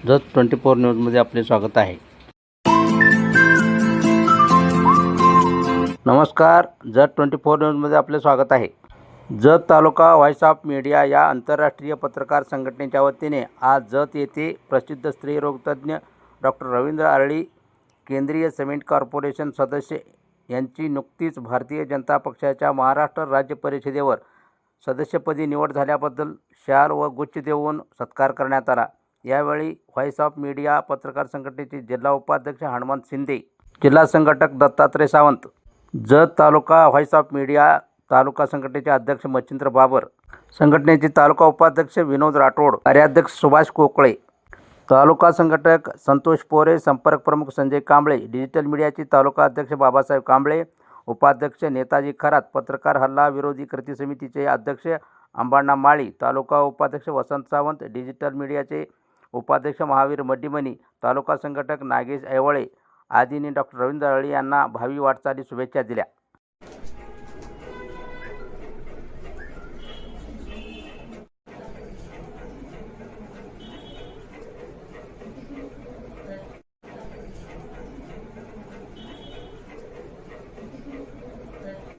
जत 24 न्यूजमध्ये आपले स्वागत आहे. नमस्कार, जत 24 न्यूजमध्ये आपले स्वागत आहे. जत तालुका व्हॉइस ऑफ मीडिया या आंतरराष्ट्रीय पत्रकार संघटनेच्या वतीने आज जत येथे प्रसिद्ध स्त्रीरोगतज्ञ डॉक्टर रवींद्र अरळी, केंद्रीय सिमेंट कॉर्पोरेशन सदस्य यांची नुकतीच भारतीय जनता पक्षाच्या महाराष्ट्र राज्य परिषदेवर सदस्यपदी निवड झाल्याबद्दल शाल व गुच्छ देऊन सत्कार करण्यात आला. यावेळी व्हॉइस ऑफ मीडिया पत्रकार संघटनेचे जिल्हा उपाध्यक्ष हनुमंत शिंदे, जिल्हा संघटक दत्तात्रय सावंत, जत तालुका व्हॉइस ऑफ मीडिया तालुका संघटनेचे अध्यक्ष मच्छिंद्र बाबर, संघटनेचे तालुका उपाध्यक्ष विनोद राठोड, कार्याध्यक्ष सुभाष कोकळे, तालुका संघटक संतोष पोरे, संपर्क प्रमुख संजय कांबळे, डिजिटल मीडियाचे तालुका अध्यक्ष बाबासाहेब कांबळे, उपाध्यक्ष नेताजी खरात, पत्रकार हल्ला विरोधी कृती समितीचे अध्यक्ष अंबाण्णा माळी, तालुका उपाध्यक्ष वसंत सावंत, डिजिटल मीडियाचे उपाध्यक्ष महावीर मड्डीमनी, तालुका संघटक नागेश ऐवळे आदींनी डॉक्टर रवींद्र अरळी यांना भावी वाटचाली शुभेच्छा दिल्या.